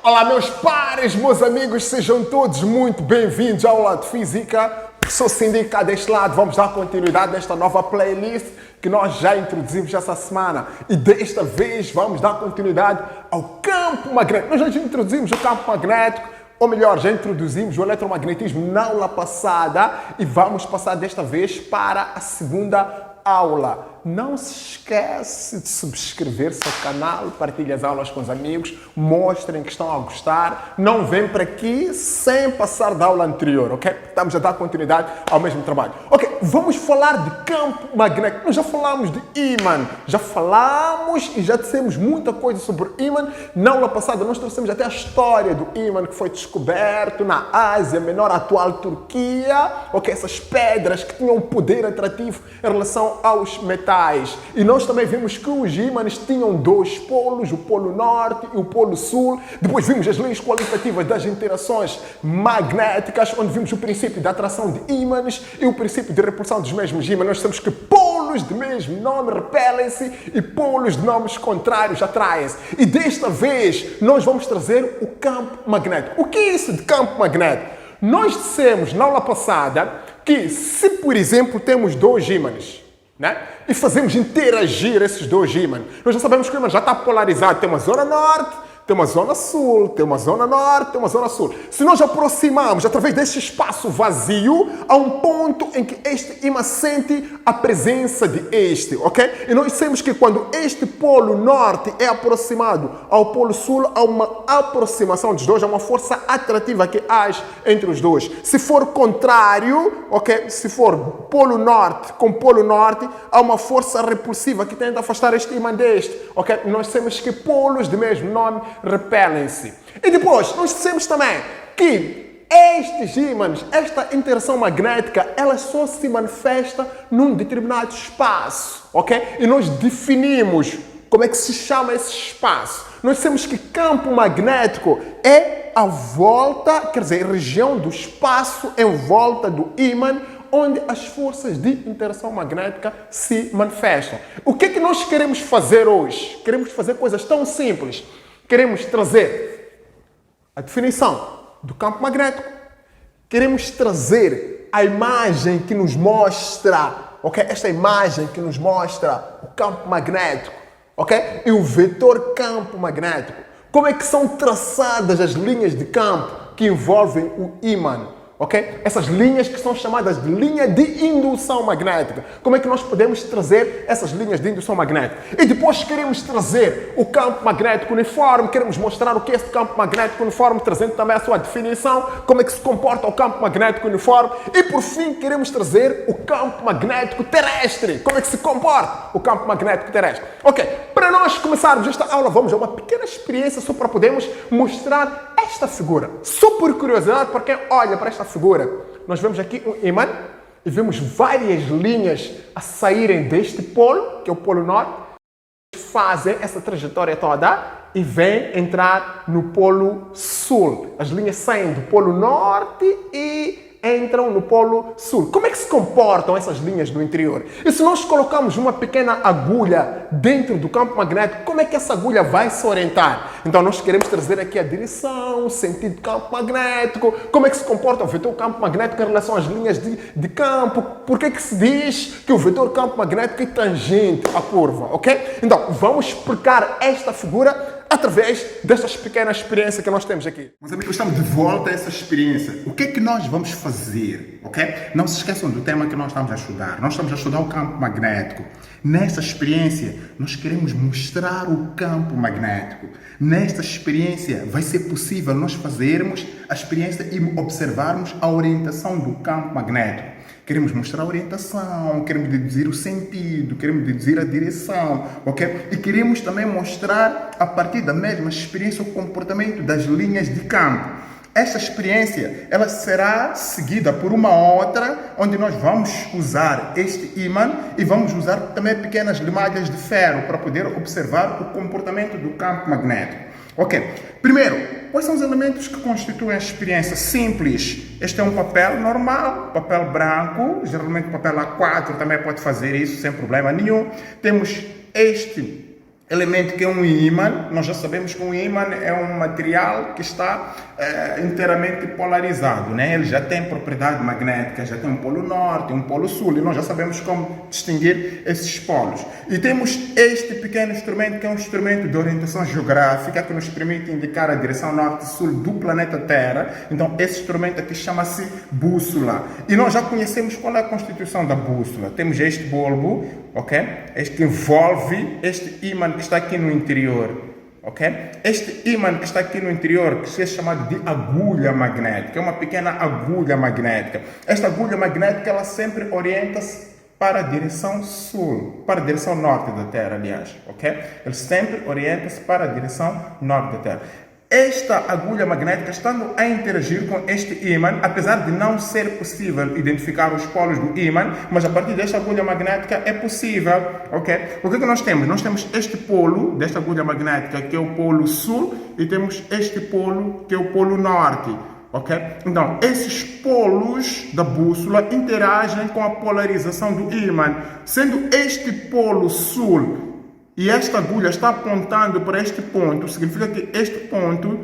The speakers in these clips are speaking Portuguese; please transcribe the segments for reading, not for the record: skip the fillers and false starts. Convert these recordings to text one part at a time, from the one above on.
Olá, meus pares, meus amigos, sejam todos muito bem-vindos à aula de Física. Sou Sindica deste lado, vamos dar continuidade nesta nova playlist que nós já introduzimos essa semana. E desta vez vamos dar continuidade ao campo magnético. Nós já introduzimos o campo magnético, ou melhor, já introduzimos o eletromagnetismo na aula passada e vamos passar desta vez para a segunda aula. Não se esquece de subscrever-se ao canal, partilhe as aulas com os amigos, mostrem que estão a gostar. Não vem para aqui sem passar da aula anterior, ok? Estamos a dar continuidade ao mesmo trabalho. Ok, vamos falar de campo magnético. Nós já falamos de ímã, já falamos e já dissemos muita coisa sobre ímã. Na aula passada nós trouxemos até a história do ímã que foi descoberto na Ásia Menor, atual Turquia. Ok, essas pedras que tinham um poder atrativo em relação aos metais. E nós também vimos que os ímãs tinham dois polos, o polo norte e o polo sul. Depois vimos as leis qualitativas das interações magnéticas, onde vimos o princípio da atração de ímãs e o princípio de repulsão dos mesmos ímãs. Nós sabemos que polos de mesmo nome repelem-se e polos de nomes contrários atraem-se. E desta vez nós vamos trazer o campo magnético. O que é isso de campo magnético? Nós dissemos na aula passada que se, por exemplo, temos dois ímãs, né? E fazemos interagir esses dois ímãs. Nós já sabemos que o ímã já está polarizado. Tem uma zona norte, tem uma zona sul, tem uma zona norte, tem uma zona sul. Se nós aproximamos através deste espaço vazio, há um ponto em que este ímã sente a presença de este, ok? E nós sabemos que quando este polo norte é aproximado ao polo sul, há uma aproximação dos dois, há uma força atrativa que age entre os dois. Se for contrário, ok? Se for polo norte com polo norte, há uma força repulsiva que tenta afastar este ímã deste, ok? Nós sabemos que polos de mesmo nome repelem-se. E depois, nós dissemos também que estes ímãs, esta interação magnética, ela só se manifesta num determinado espaço, ok? E nós definimos como é que se chama esse espaço. Nós dissemos que campo magnético é a volta, quer dizer, a região do espaço em volta do ímã, onde as forças de interação magnética se manifestam. O que é que nós queremos fazer hoje? Queremos fazer coisas tão simples. Queremos trazer a definição do campo magnético. Queremos trazer a imagem que nos mostra, ok? Esta imagem que nos mostra o campo magnético, ok? E o vetor campo magnético. Como é que são traçadas as linhas de campo que envolvem o ímã? Okay? Essas linhas que são chamadas de linha de indução magnética. Como é que nós podemos trazer essas linhas de indução magnética? E depois queremos trazer o campo magnético uniforme, queremos mostrar o que é esse campo magnético uniforme, trazendo também a sua definição, como é que se comporta o campo magnético uniforme. E por fim queremos trazer o campo magnético terrestre. Como é que se comporta o campo magnético terrestre? Ok, para nós começarmos esta aula, vamos a uma pequena experiência só para podermos mostrar esta figura. Só por curiosidade, para quem olha para esta figura, nós vemos aqui um ímã e vemos várias linhas a saírem deste polo, que é o polo norte, fazem essa trajetória toda e vêm entrar no polo sul. As linhas saem do polo norte e entram no polo sul. Como é que se comportam essas linhas no interior? E se nós colocamos uma pequena agulha dentro do campo magnético, como é que essa agulha vai se orientar? Então nós queremos trazer aqui a direção, o sentido do campo magnético, como é que se comporta o vetor campo magnético em relação às linhas de campo, por que se diz que o vetor campo magnético é tangente à curva, ok? Então vamos explicar esta figura através destas pequenas experiências que nós temos aqui. Meus amigos, estamos de volta a essa experiência. O que é que nós vamos fazer, ok? Não se esqueçam do tema que nós estamos a estudar. Nós estamos a estudar o campo magnético. Nesta experiência, nós queremos mostrar o campo magnético. Nesta experiência, vai ser possível nós fazermos a experiência e observarmos a orientação do campo magnético. Queremos mostrar a orientação, queremos deduzir o sentido, queremos deduzir a direção, ok? E queremos também mostrar, a partir da mesma experiência, o comportamento das linhas de campo. Esta experiência, ela será seguida por uma outra, onde nós vamos usar este ímã e vamos usar também pequenas limalhas de ferro para poder observar o comportamento do campo magnético. Ok, primeiro, quais são os elementos que constituem a experiência simples? Este é um papel normal, papel branco, geralmente papel A4 também pode fazer isso sem problema nenhum. Temos este elemento que é um ímã. Nós já sabemos que um ímã é um material que está inteiramente polarizado, né? Ele já tem propriedade magnética, já tem um polo norte, um polo sul, e nós já sabemos como distinguir esses polos. E temos este pequeno instrumento, que é um instrumento de orientação geográfica, que nos permite indicar a direção norte e sul do planeta Terra. Então, esse instrumento aqui chama-se bússola. E nós já conhecemos qual é a constituição da bússola. Temos este bulbo, ok? Este que envolve este ímã que está aqui no interior. Okay? Este ímã que está aqui no interior, que é chamado de agulha magnética, é uma pequena agulha magnética. Esta agulha magnética, ela sempre orienta-se para a direção sul, para a direção norte da Terra, aliás. Okay? Ele sempre orienta-se para a direção norte da Terra. Esta agulha magnética, estando a interagir com este ímã, apesar de não ser possível identificar os polos do ímã, mas a partir desta agulha magnética é possível, ok? O que nós temos? Nós temos este polo desta agulha magnética, que é o polo sul, e temos este polo, que é o polo norte, ok? Então, esses polos da bússola interagem com a polarização do ímã, sendo este polo sul e esta agulha está apontando para este ponto, significa que este ponto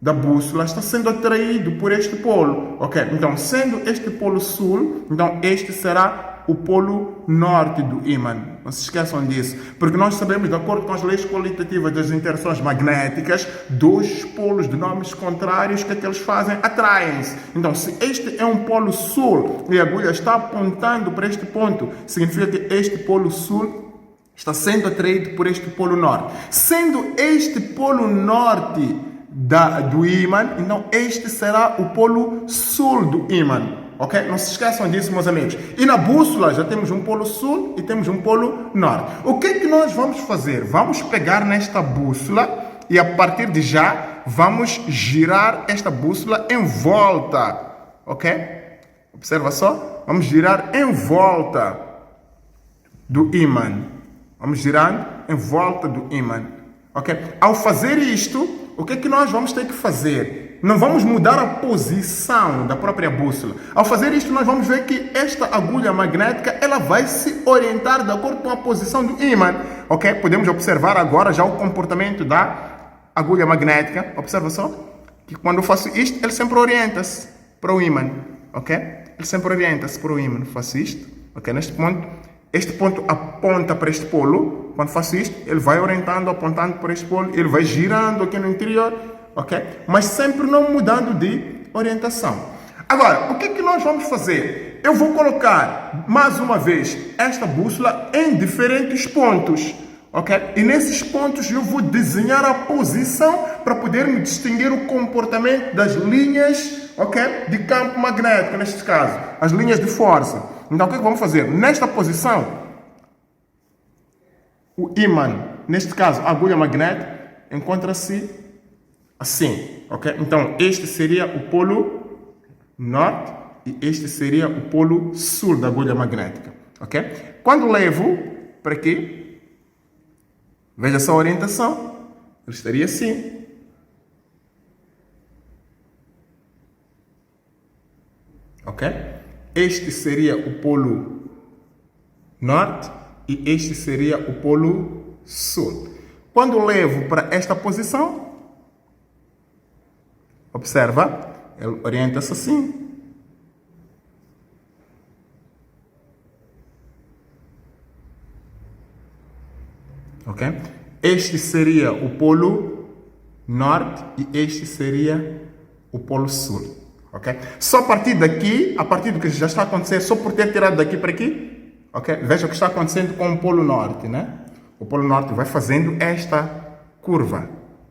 da bússola está sendo atraído por este polo, ok? Então, sendo este polo sul, então este será o polo norte do ímã. Não se esqueçam disso, porque nós sabemos, de acordo com as leis qualitativas das interações magnéticas, dois polos de nomes contrários, o que é que eles fazem? Atraem-se. Então, se este é um polo sul e a agulha está apontando para este ponto, significa que este polo sul está sendo atraído por este polo norte. Sendo este polo norte do ímã, então este será o polo sul do ímã. Ok? Não se esqueçam disso, meus amigos. E na bússola já temos um polo sul e temos um polo norte. O que é que nós vamos fazer? Vamos pegar nesta bússola e a partir de já vamos girar esta bússola em volta. Ok? Observa só. Vamos girar em volta do ímã. Vamos girando em volta do ímã, ok? Ao fazer isto, o que é que nós vamos ter que fazer? Não vamos mudar a posição da própria bússola. Ao fazer isto, nós vamos ver que esta agulha magnética, ela vai se orientar de acordo com a posição do ímã, ok? Podemos observar agora já o comportamento da agulha magnética. Observa só que quando eu faço isto, ele sempre orienta-se para o ímã, ok? Ele sempre orienta-se para o ímã. Faço isto, ok? Neste ponto, este ponto aponta para este polo. Quando faço isto, ele vai orientando, apontando para este polo. Ele vai girando aqui no interior, ok? Mas sempre não mudando de orientação. Agora, o que é que nós vamos fazer? Eu vou colocar, mais uma vez, esta bússola em diferentes pontos, ok? E nesses pontos eu vou desenhar a posição para poder distinguir o comportamento das linhas, ok? De campo magnético, neste caso. As linhas de força. Então, o que vamos fazer? Nesta posição, o ímã, neste caso, a agulha magnética, encontra-se assim, ok? Então, este seria o polo norte e este seria o polo sul da agulha magnética, ok? Quando levo para aqui, veja só a orientação, ele estaria assim. Ok? Este seria o polo norte e este seria o polo sul. Quando levo para esta posição, observa, ele orienta-se assim. Ok? Este seria o polo norte e este seria o polo sul. Okay? Só a partir daqui, a partir do que já está acontecendo, só por ter tirado daqui para aqui, okay? Veja o que está acontecendo com o polo norte, né? O polo norte vai fazendo esta curva,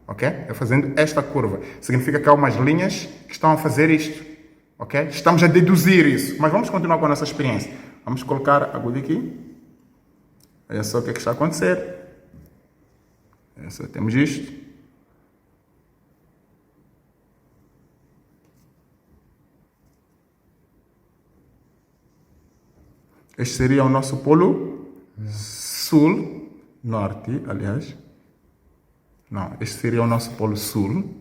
ok? Vai fazendo esta curva. Significa que há umas linhas que estão a fazer isto, ok? Estamos a deduzir isso, mas vamos continuar com a nossa experiência. Vamos colocar a agulha aqui. Olha só o que é que está a acontecer. Olha só, temos isto. Este seria o nosso polo sul, norte, aliás. Não, este seria o nosso polo sul.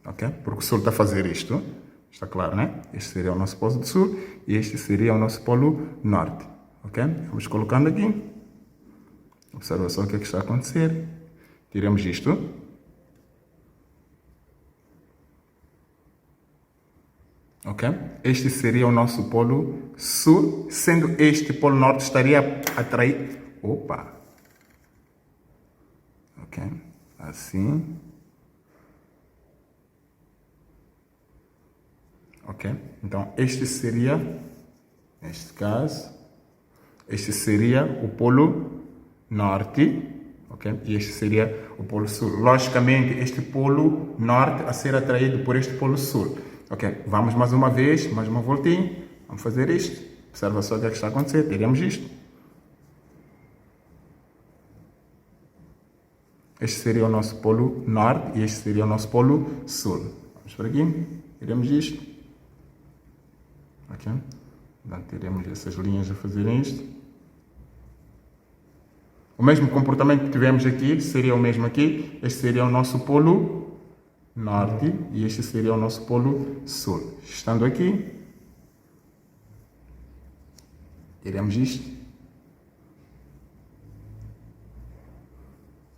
Ok? Porque o sul está a fazer isto. Está claro, né? Este seria o nosso polo sul e este seria o nosso polo norte. Ok? Vamos colocando aqui. Observa só o que é que está a acontecer. Tiramos isto. Ok? Este seria o nosso polo sul, sendo este polo norte estaria a atrair... Opa! Ok? Assim. Ok? Então, este seria, neste caso, este seria o polo norte, ok? E este seria o polo sul. Logicamente, este polo norte a ser atraído por este polo sul. Ok? Vamos mais uma vez, mais uma voltinha. Vamos fazer isto. Observa só o que é que está a acontecer. Teremos isto. Este seria o nosso polo norte e este seria o nosso polo sul. Vamos por aqui. Teremos isto. Ok? Então, teremos essas linhas a fazerem isto. O mesmo comportamento que tivemos aqui seria o mesmo aqui. Este seria o nosso polo norte e este seria o nosso polo sul. Estando aqui, teremos isto.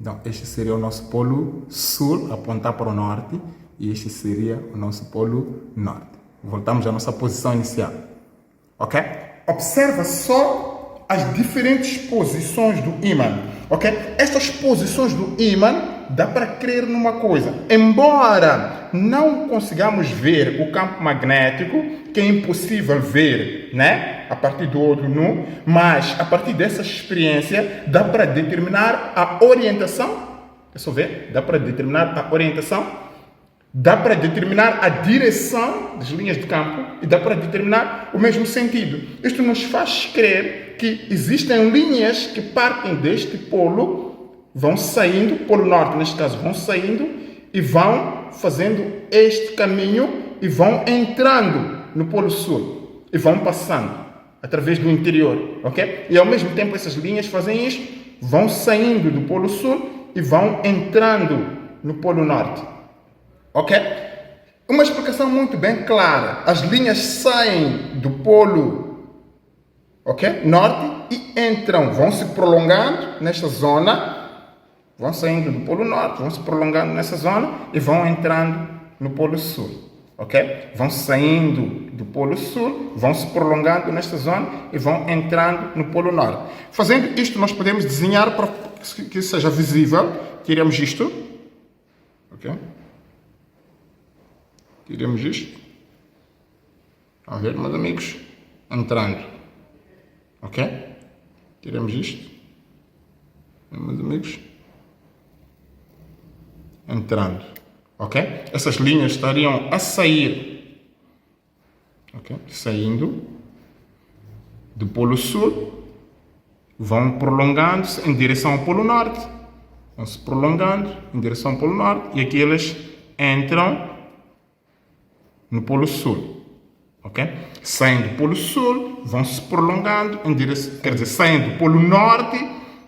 Então, este seria o nosso polo sul, apontar para o norte, e este seria o nosso polo norte. Voltamos à nossa posição inicial. Ok? Observa só as diferentes posições do ímã. Ok? Estas posições do ímã dá para crer numa coisa. Embora não consigamos ver o campo magnético, que é impossível ver, né? A partir do olho nu, mas a partir dessa experiência dá para determinar a orientação. É só ver? Dá para determinar a orientação. Dá para determinar a direção das linhas de campo e dá para determinar o mesmo sentido. Isto nos faz crer que existem linhas que partem deste polo, vão saindo, polo norte neste caso, vão saindo e vão fazendo este caminho e vão entrando no polo sul e vão passando através do interior, ok? E ao mesmo tempo essas linhas fazem isto, vão saindo do polo sul e vão entrando no polo norte. Ok? Uma explicação muito bem clara. As linhas saem do polo, ok, norte e entram, vão se prolongando nesta zona, vão saindo do polo norte, vão se prolongando nessa zona e vão entrando no polo sul. Ok? Vão saindo do polo sul, vão se prolongando nesta zona e vão entrando no polo norte. Fazendo isto, nós podemos desenhar para que seja visível. Tiramos isto. Ok? Tiramos isto. A ver, meus amigos? Entrando. Ok? Tiramos isto. Meus amigos? Entrando. Ok? Essas linhas estariam a sair. Ok? Saindo do polo sul. Vão prolongando-se em direção ao polo norte. Vão se prolongando em direção ao polo norte. E aqui elas entram no polo sul, ok? Saem do polo sul, vão se prolongando em direção, quer dizer, saem do polo norte,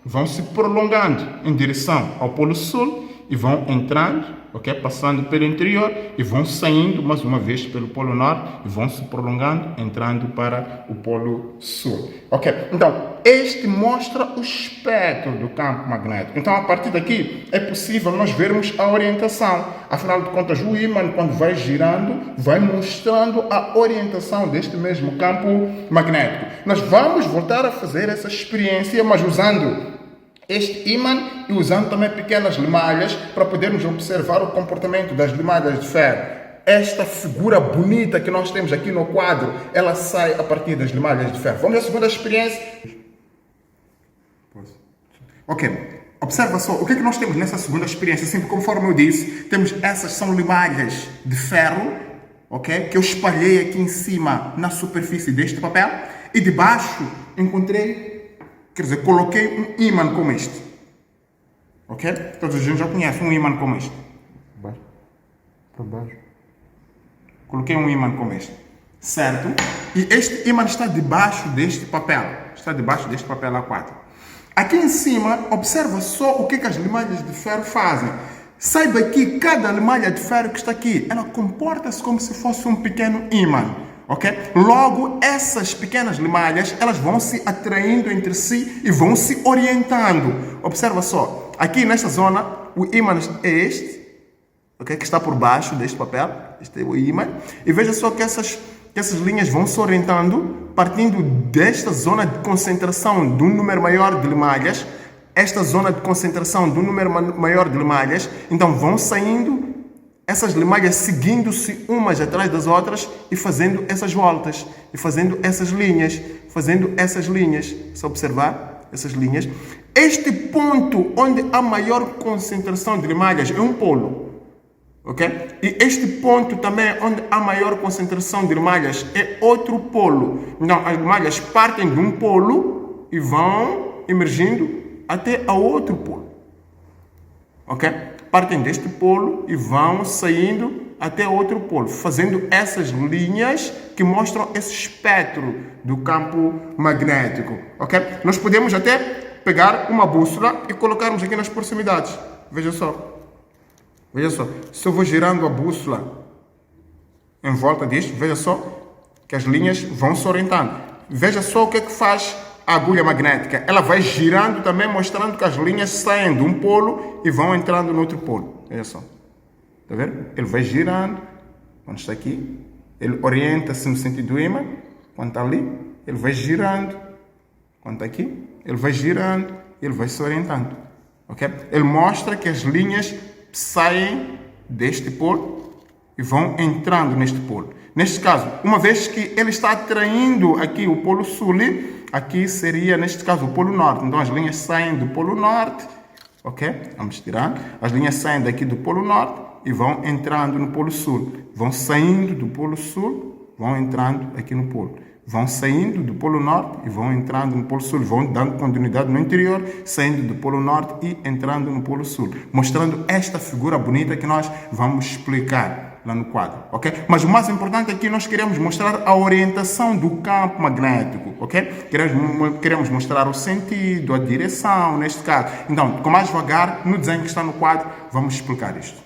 vão se prolongando em direção ao polo sul e vão entrando, ok? Passando pelo interior e vão saindo mais uma vez pelo polo norte e vão se prolongando, entrando para o polo sul, ok? Então, este mostra o espectro do campo magnético. Então, a partir daqui, é possível nós vermos a orientação. Afinal de contas, o ímã, quando vai girando, vai mostrando a orientação deste mesmo campo magnético. Nós vamos voltar a fazer essa experiência, mas usando este ímã e usando também pequenas limalhas para podermos observar o comportamento das limalhas de ferro. Esta figura bonita que nós temos aqui no quadro, ela sai a partir das limalhas de ferro. Vamos à segunda experiência. Ok, observa só, o que é que nós temos nessa segunda experiência? Sempre conforme eu disse, temos essas são limalhas de ferro, ok? Que eu espalhei aqui em cima na superfície deste papel e debaixo encontrei, quer dizer, coloquei um ímã como este, ok? Todos a gente já conhece um ímã como este. Para baixo. Coloquei um ímã como este, certo? E este ímã está debaixo deste papel, está debaixo deste papel A4. Aqui em cima, observa só o que as limalhas de ferro fazem. Saiba que cada limalha de ferro que está aqui, ela comporta-se como se fosse um pequeno ímã. ok? Logo, essas pequenas limalhas, elas vão se atraindo entre si e vão se orientando. Observa só, aqui nesta zona, o ímã é este, ok? Que está por baixo deste papel, este é o ímã, e veja só que essas linhas vão se orientando, partindo desta zona de concentração de um número maior de limalhas, esta zona de concentração de um número maior de limalhas, então vão saindo essas limalhas seguindo-se umas atrás das outras e fazendo essas voltas, e fazendo essas linhas, Só observar essas linhas. Este ponto onde há maior concentração de limalhas é um polo, ok? E este ponto também onde há maior concentração de limalhas é outro polo. Então, as limalhas partem de um polo e vão emergindo até a outro polo, ok? Partem deste polo e vão saindo até outro polo, fazendo essas linhas que mostram esse espectro do campo magnético, ok? Nós podemos até pegar uma bússola e colocarmos aqui nas proximidades. Veja só, se eu vou girando a bússola em volta disto, veja só que as linhas vão se orientando. Veja só o que é que faz a agulha magnética. Ela vai girando também, mostrando que as linhas saem de um polo e vão entrando no outro polo. Veja só. Está vendo? Ele vai girando. Quando está aqui, ele orienta-se no sentido do ímã. Quando está ali, ele vai girando. Quando está aqui, ele vai girando. Ele vai se orientando. Ok? Ele mostra que as linhas saem deste polo e vão entrando neste polo. Neste caso, uma vez que ele está atraindo aqui o polo sul, aqui seria, neste caso, o polo norte. Então, as linhas saem do polo norte, ok? Vamos tirar. As linhas saem daqui do polo norte e vão entrando no polo sul. Vão saindo do polo sul, vão entrando aqui no polo. Vão saindo do polo norte e vão entrando no polo sul. Vão dando continuidade no interior, saindo do polo norte e entrando no polo sul. Mostrando esta figura bonita que nós vamos explicar lá no quadro, ok? Mas o mais importante aqui, nós queremos mostrar a orientação do campo magnético, ok? Queremos mostrar o sentido, a direção, neste caso. Então, com mais devagar, no desenho que está no quadro, vamos explicar isto.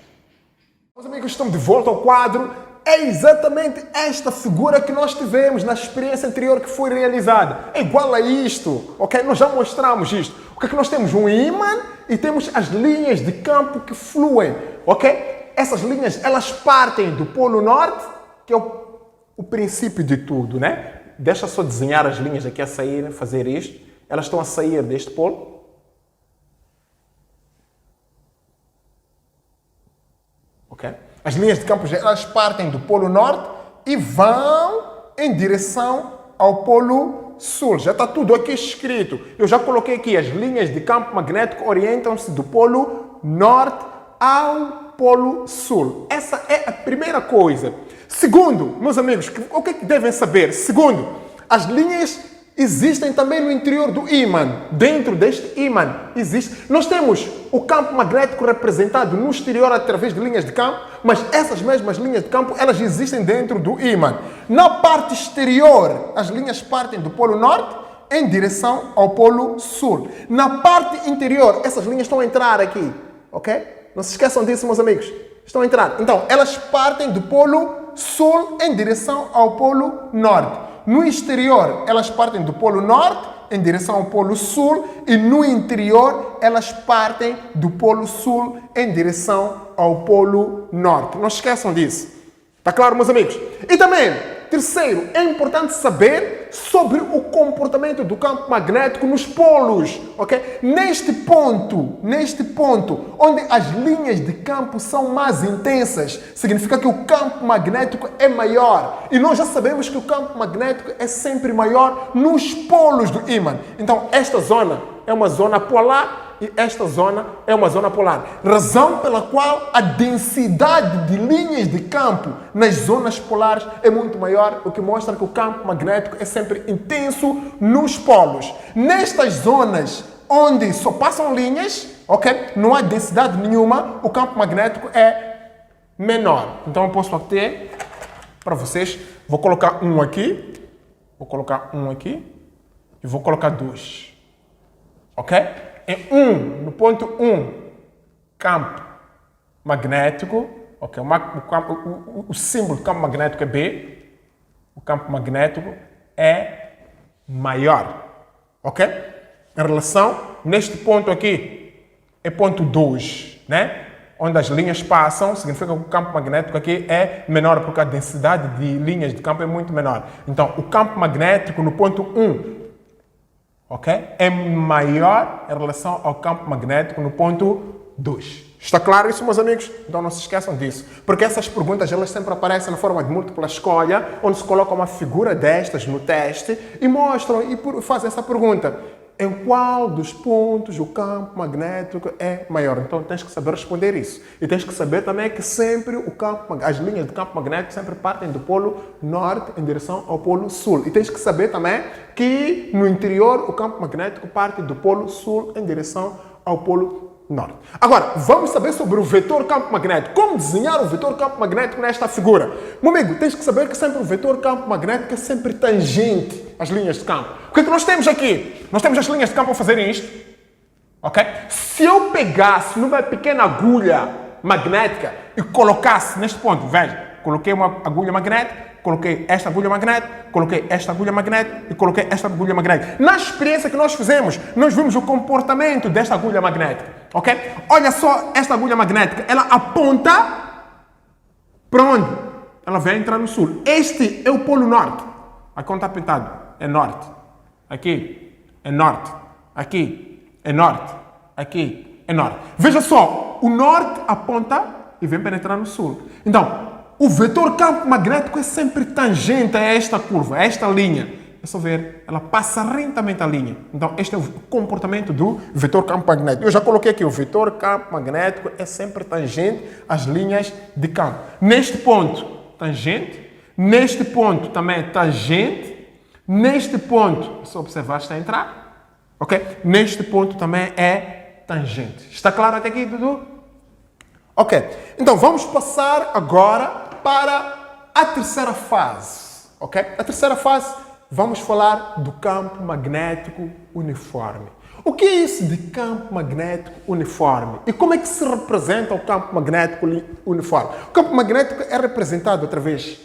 Meus amigos, estamos de volta ao quadro. É exatamente esta figura que nós tivemos na experiência anterior que foi realizada. É igual a isto, ok? Nós já mostramos isto. O que é que nós temos? Um ímã e temos as linhas de campo que fluem, ok? Essas linhas, elas partem do polo norte, que é o princípio de tudo, né? Deixa só desenhar as linhas aqui a saírem, fazer isto. Elas estão a sair deste polo. Ok? As linhas de campo, elas partem do polo norte e vão em direção ao polo sul. Já está tudo aqui escrito. Eu já coloquei aqui, as linhas de campo magnético orientam-se do polo norte ao polo sul. Essa é a primeira coisa. Segundo, meus amigos, o que devem saber? Segundo, as linhas existem também no interior do ímã. Dentro deste ímã existe. Nós temos o campo magnético representado no exterior através de linhas de campo, mas essas mesmas linhas de campo, elas existem dentro do ímã. Na parte exterior, as linhas partem do polo norte em direção ao polo sul. Na parte interior, essas linhas estão a entrar aqui, ok? Não se esqueçam disso, meus amigos. Estão a entrar. Então, elas partem do polo sul em direção ao polo norte. No exterior, elas partem do polo norte em direção ao polo sul e no interior, elas partem do polo sul em direção ao polo norte. Não se esqueçam disso. Está claro, meus amigos? E também, terceiro, é importante saber sobre o comportamento do campo magnético nos polos, ok? Neste ponto, onde as linhas de campo são mais intensas, significa que o campo magnético é maior. E nós já sabemos que o campo magnético é sempre maior nos polos do ímã. Então, esta zona é uma zona polar e esta zona é uma zona polar. Razão pela qual a densidade de linhas de campo nas zonas polares é muito maior, o que mostra que o campo magnético é sempre intenso nos polos. Nestas zonas onde só passam linhas, ok? Não há densidade nenhuma, o campo magnético é menor. Então eu posso ter para vocês, vou colocar um aqui e vou colocar dois, ok? No ponto 1, campo magnético, ok? O símbolo do campo magnético é B. o campo magnético é maior. Ok? Em relação, neste ponto aqui, é ponto 2, né? Onde as linhas passam, significa que o campo magnético aqui é menor, porque a densidade de linhas de campo é muito menor. Então, o campo magnético no ponto 1, ok? É maior em relação ao campo magnético no ponto 2. Está claro isso, meus amigos? Então não se esqueçam disso. Porque essas perguntas, elas sempre aparecem na forma de múltipla escolha, onde se coloca uma figura destas no teste e mostram e fazem essa pergunta. Em qual dos pontos o campo magnético é maior? Então tens que saber responder isso. E tens que saber também que sempre as linhas de campo magnético sempre partem do polo norte em direção ao polo sul. E tens que saber também que no interior o campo magnético parte do polo sul em direção ao polo norte. Agora, vamos saber sobre o vetor campo magnético. Como desenhar o vetor campo magnético nesta figura? Meu amigo, tens que saber que sempre o vetor campo magnético é sempre tangente às linhas de campo. O que é que nós temos aqui? Nós temos as linhas de campo a fazerem isto. Ok? Se eu pegasse numa pequena agulha magnética e colocasse neste ponto, veja, coloquei uma agulha magnética, coloquei esta agulha magnética, coloquei esta agulha magnética e coloquei esta agulha magnética. Na experiência que nós fizemos, nós vimos o comportamento desta agulha magnética, ok? Olha só esta agulha magnética, ela aponta para onde? Ela vai entrar no sul. Este é o polo norte. Aqui onde está pintado é norte. Aqui é norte. Aqui é norte. Aqui é norte. Veja só, o norte aponta e vem penetrar no sul. Então, o vetor campo magnético é sempre tangente a esta curva, a esta linha. É só ver, ela passa rentamente a linha. Então, este é o comportamento do vetor campo magnético. Eu já coloquei aqui, o vetor campo magnético é sempre tangente às linhas de campo. Neste ponto, tangente. Neste ponto também é tangente. Neste ponto, é só observar, está a entrar. Ok? Neste ponto também é tangente. Está claro até aqui, Dudu? Ok. Então, vamos passar agora para a terceira fase, ok? A terceira fase, vamos falar do campo magnético uniforme. O que é isso de campo magnético uniforme? E como é que se representa o campo magnético uniforme? O campo magnético é representado através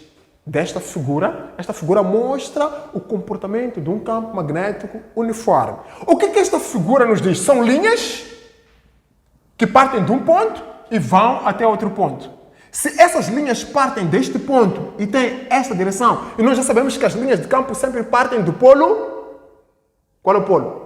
desta figura. Esta figura mostra o comportamento de um campo magnético uniforme. O que é que esta figura nos diz? São linhas que partem de um ponto e vão até outro ponto. Se essas linhas partem deste ponto e têm esta direção, e nós já sabemos que as linhas de campo sempre partem do polo... Qual é o polo?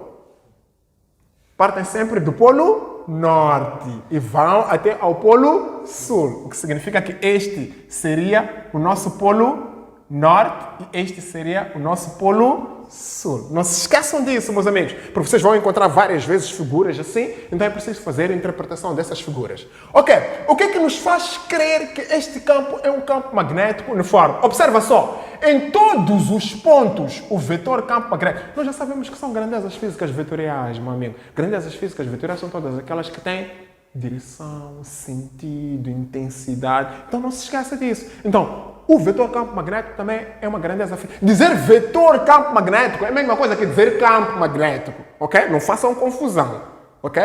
Partem sempre do polo norte e vão até ao polo sul. O que significa que este seria o nosso polo norte e este seria o nosso polo sul. Não se esqueçam disso, meus amigos, porque vocês vão encontrar várias vezes figuras assim, então é preciso fazer a interpretação dessas figuras. Ok, o que é que nos faz crer que este campo é um campo magnético uniforme? Observa só, em todos os pontos, o vetor campo magnético, nós já sabemos que são grandezas físicas vetoriais, meu amigo. Grandezas físicas vetoriais são todas aquelas que têm direção, sentido, intensidade. Então não se esqueça disso. Então, o vetor campo magnético também é uma grandeza física. Dizer vetor campo magnético é a mesma coisa que dizer campo magnético, ok? Não façam confusão, ok?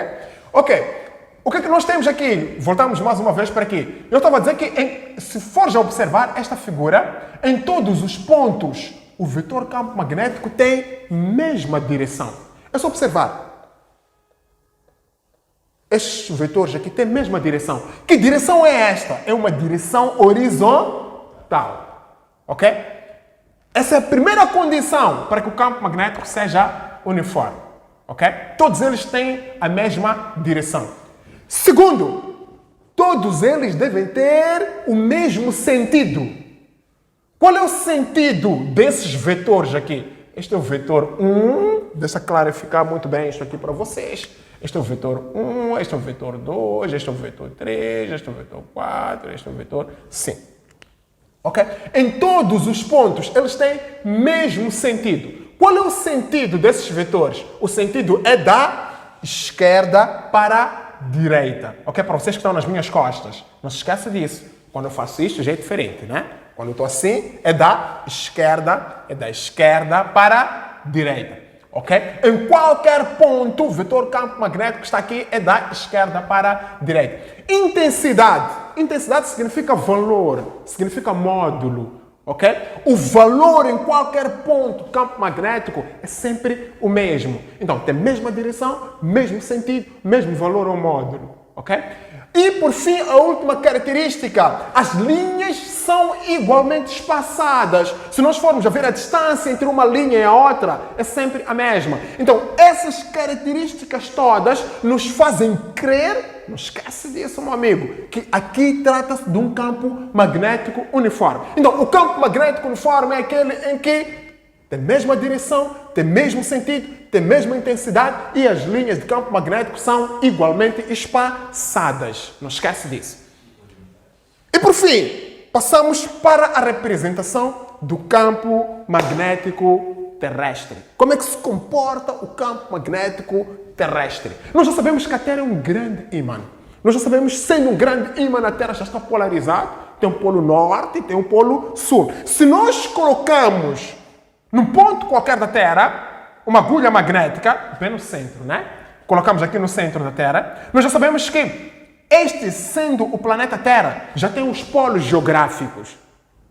Ok. O que é que nós temos aqui? Voltamos mais uma vez para aqui. Eu estava a dizer que, se for já observar esta figura, em todos os pontos, o vetor campo magnético tem mesma direção. É só observar. Estes vetores aqui têm a mesma direção. Que direção é esta? É uma direção horizontal. Ok? Essa é a primeira condição para que o campo magnético seja uniforme. Ok? Todos eles têm a mesma direção. Segundo, todos eles devem ter o mesmo sentido. Qual é o sentido desses vetores aqui? Este é o vetor 1. Deixa clarificar muito bem isto aqui para vocês. Este é o vetor 1, este é o vetor 2, este é o vetor 3, este é o vetor 4, este é o vetor 5. Ok? Em todos os pontos, eles têm mesmo sentido. Qual é o sentido desses vetores? O sentido é da esquerda para a direita. Ok? Para vocês que estão nas minhas costas. Não se esqueça disso. Quando eu faço isto, já é diferente, né? Quando eu estou assim, é da esquerda para a direita. Ok? Em qualquer ponto, o vetor campo magnético que está aqui é da esquerda para a direita. Intensidade. Intensidade significa valor, significa módulo. ok? O valor em qualquer ponto do campo magnético é sempre o mesmo. Então, tem a mesma direção, mesmo sentido, mesmo valor ao módulo, ok? E, por fim, a última característica, as linhas são igualmente espaçadas. Se nós formos a ver a distância entre uma linha e a outra, é sempre a mesma. Então, essas características todas nos fazem crer, não esquece disso, meu amigo, que aqui trata-se de um campo magnético uniforme. Então, o campo magnético uniforme é aquele em que tem a mesma direção, tem o mesmo sentido, tem a mesma intensidade e as linhas de campo magnético são igualmente espaçadas. Não esquece disso. E por fim, passamos para a representação do campo magnético terrestre. Como é que se comporta o campo magnético terrestre? Nós já sabemos que a Terra é um grande ímã. Nós já sabemos, sendo um grande ímã, a Terra já está polarizada. Tem um polo norte e tem um polo sul. Se nós colocamos num ponto qualquer da Terra uma agulha magnética, bem no centro, né? Colocamos aqui no centro da Terra, nós já sabemos que este, sendo o planeta Terra, já tem os polos geográficos.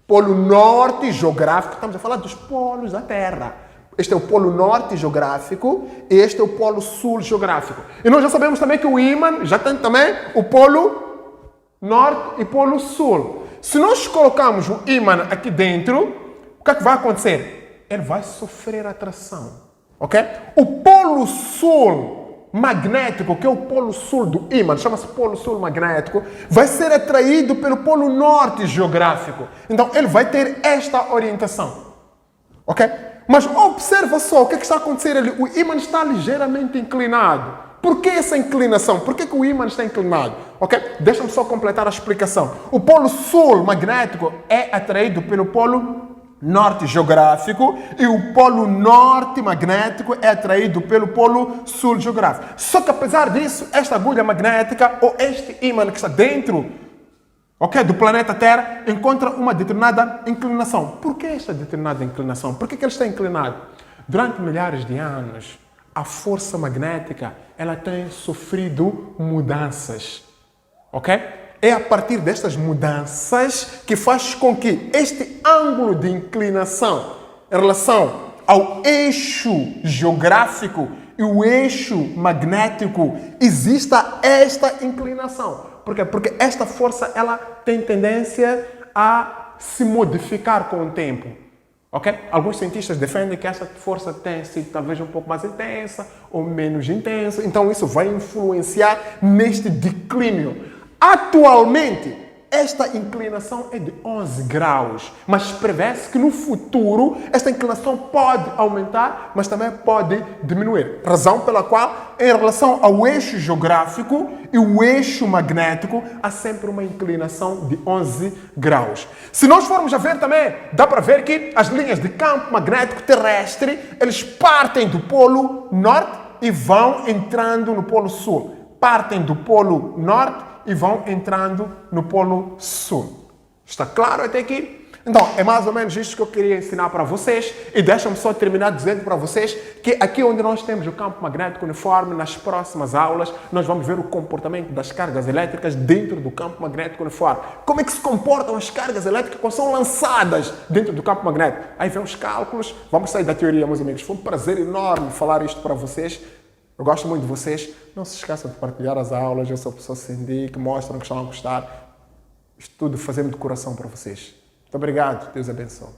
Polo norte geográfico, estamos a falar dos polos da Terra. Este é o polo norte geográfico e este é o polo sul geográfico. E nós já sabemos também que o ímã já tem também o polo norte e polo sul. Se nós colocarmos o ímã aqui dentro, o que é que vai acontecer? Ele vai sofrer atração, ok? O polo sul magnético, que é o polo sul do ímã, chama-se polo sul magnético, vai ser atraído pelo polo norte geográfico. Então, ele vai ter esta orientação, ok? Mas observa só o que está a acontecer ali. O ímã está ligeiramente inclinado. Por que essa inclinação? Por que o ímã está inclinado? Ok? Deixa-me só completar a explicação. O polo sul magnético é atraído pelo polo norte geográfico e o polo norte magnético é atraído pelo polo sul geográfico. Só que apesar disso, esta agulha magnética ou este ímã que está dentro, ok, do planeta Terra encontra uma determinada inclinação. Por que esta determinada inclinação? Por que ele está inclinado? Durante milhares de anos, a força magnética ela tem sofrido mudanças, ok? É a partir destas mudanças que faz com que este ângulo de inclinação em relação ao eixo geográfico e o eixo magnético exista esta inclinação. Por quê? Porque esta força ela tem tendência a se modificar com o tempo. Okay? Alguns cientistas defendem que essa força tem sido talvez um pouco mais intensa ou menos intensa. Então isso vai influenciar neste declínio. Atualmente, esta inclinação é de 11 graus, mas prevê-se que no futuro esta inclinação pode aumentar, mas também pode diminuir. Razão pela qual, em relação ao eixo geográfico e o eixo magnético, há sempre uma inclinação de 11 graus. Se nós formos a ver também, dá para ver que as linhas de campo magnético terrestre, eles partem do polo norte e vão entrando no polo sul. Partem do polo norte e vão entrando no polo sul. Está claro até aqui? Então, é mais ou menos isto que eu queria ensinar para vocês. E deixa-me só terminar dizendo para vocês que aqui onde nós temos o campo magnético uniforme, nas próximas aulas, nós vamos ver o comportamento das cargas elétricas dentro do campo magnético uniforme. Como é que se comportam as cargas elétricas quando são lançadas dentro do campo magnético? Aí vem os cálculos. Vamos sair da teoria, meus amigos. Foi um prazer enorme falar isto para vocês. Eu gosto muito de vocês. Não se esqueçam de partilhar as aulas. Eu sou a pessoa Cindy, que mostram que estão a gostar. Isto tudo fazendo de coração para vocês. Muito obrigado. Deus abençoe.